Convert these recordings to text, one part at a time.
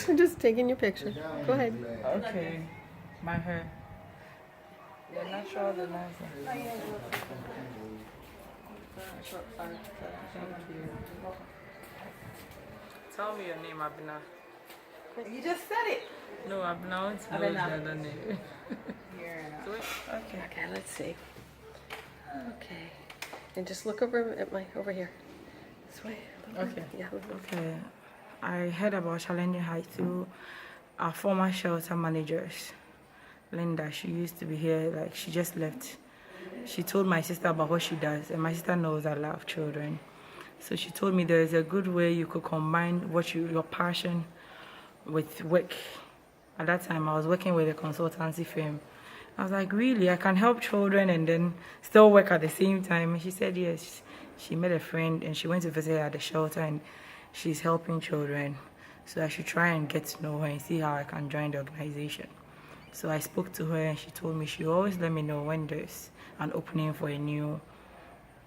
I'm just taking your picture. Go ahead. Okay. My hair. The natural, the nice one. Thank you. Tell me your name, Abina. You just said it. No, Abina, I want to know the other name. Okay. Okay, let's see. Okay. And just look over at over here. This way. Okay. Yeah. Okay. I heard about Challenging Heights through our former shelter managers. Linda, she used to be here, like she just left. She told my sister about what she does, and my sister knows I love children. So she told me there is a good way you could combine your passion with work. At that time, I was working with a consultancy firm. I was like, really? I can help children and then still work at the same time? And she said, yes. She met a friend and she went to visit her at the shelter and she's helping children. So I should try and get to know her and see how I can join the organization. So I spoke to her and she told me she always let me know when there's an opening for a new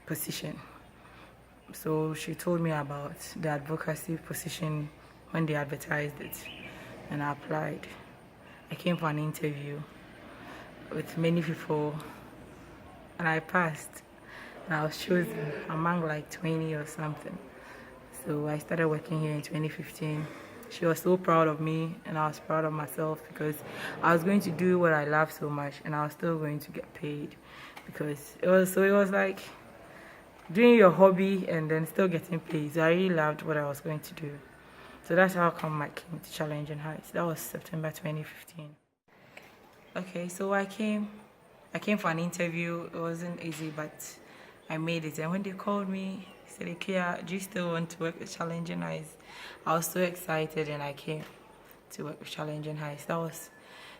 position. So she told me about the advocacy position when they advertised it, and I applied. I came for an interview with many people, and I passed. And I was chosen among like 20 or something. So I started working here in 2015. She was so proud of me, and I was proud of myself because I was going to do what I love so much, and I was still going to get paid because it was like doing your hobby and then still getting paid. So I really loved what I was going to do. So that's how come I came to Challenging Heights. That was September 2015. Okay, so I came for an interview. It wasn't easy, but I made it. And when they called me, they said, Akua, do you still want to work with Challenging Heights? I was so excited and I came to work with Challenging Heights. That was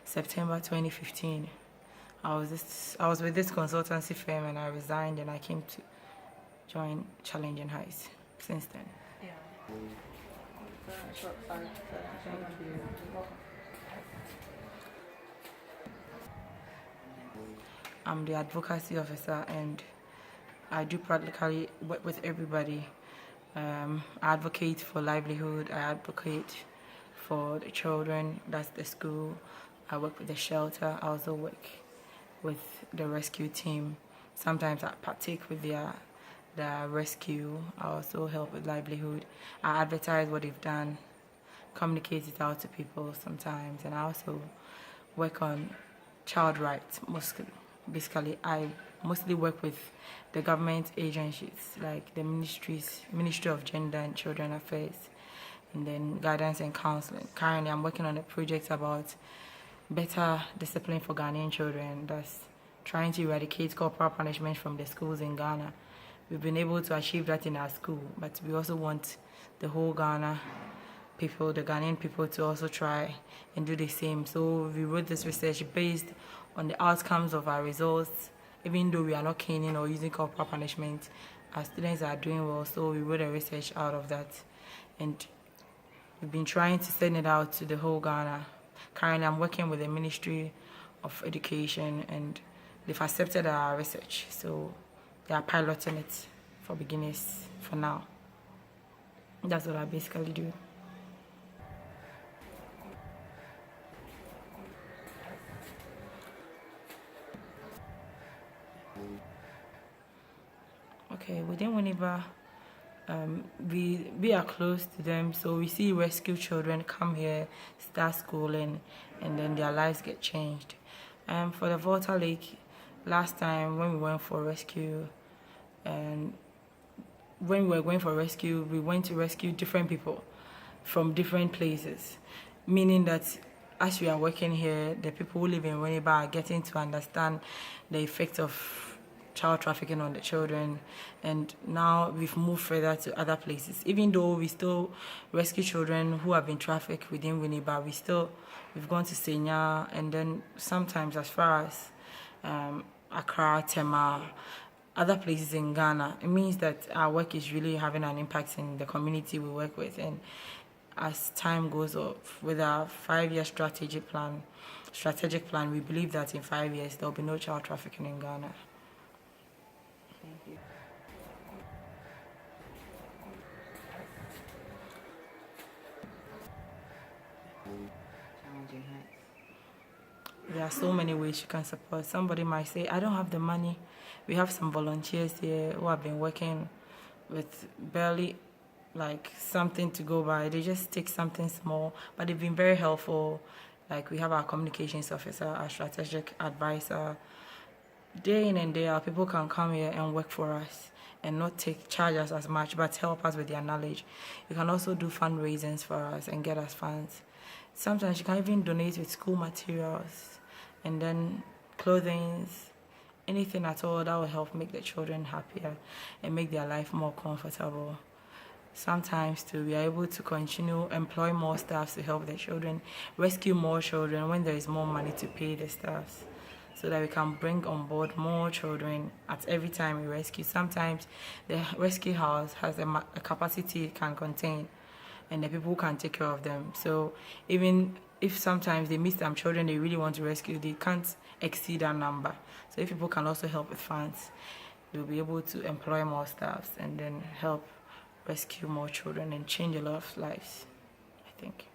September 2015. I was with this consultancy firm and I resigned and I came to join Challenging Heights since then. Yeah. I'm the advocacy officer and I do practically work with everybody. I advocate for livelihood, I advocate for the children, that's the school. I work with the shelter, I also work with the rescue team. Sometimes I partake with the rescue. I also help with livelihood. I advertise what they've done, communicate it out to people sometimes, and I also work on child rights mostly. Basically, I mostly work with the government agencies like the Ministry of Gender and Children Affairs, and then guidance and counseling. Currently, I'm working on a project about better discipline for Ghanaian children. That's trying to eradicate corporal punishment from the schools in Ghana. We've been able to achieve that in our school, but we also want the whole Ghana people, the Ghanaian people, to also try and do the same. So we wrote this research based on the outcomes of our results. Even though we are not caning or using corporal punishment, our students are doing well, so we wrote a research out of that. And we've been trying to send it out to the whole Ghana. Currently, I'm working with the Ministry of Education, and they've accepted our research. So they are piloting it for beginners for now. That's what I basically do. Okay, within Winneba, we are close to them, so we see rescue children come here, start schooling, and then their lives get changed. For the Volta Lake, last time when we went for rescue, and when we were going for rescue, we went to rescue different people from different places, meaning that as we are working here, the people who live in Winneba are getting to understand the effect of child trafficking on the children, and now we've moved further to other places. Even though we still rescue children who have been trafficked within Winneba, we've gone to Senya, and then sometimes as far as Accra, Tema, other places in Ghana. It means that our work is really having an impact in the community we work with, and as time goes off with our 5-year strategic plan, we believe that in 5 years there will be no child trafficking in Ghana. Thank you. Challenging Heights? There are so many ways you can support. Somebody might say, I don't have the money. We have some volunteers here who have been working with barely like something to go by. They just take something small, but they've been very helpful. Like we have our communications officer, our strategic advisor. Day in and day out, people can come here and work for us and not charge us as much, but help us with their knowledge. You can also do fundraisings for us and get us funds. Sometimes you can even donate with school materials and then clothing, anything at all that will help make the children happier and make their life more comfortable. Sometimes too, we are able to continue employ more staff to help the children, rescue more children when there is more money to pay the staffs, so that we can bring on board more children at every time we rescue. Sometimes the rescue house has a capacity it can contain, and the people can take care of them. So even if sometimes they miss some children they really want to rescue, they can't exceed that number. So if people can also help with funds, they'll be able to employ more staffs and then help rescue more children and change a lot of lives, I think.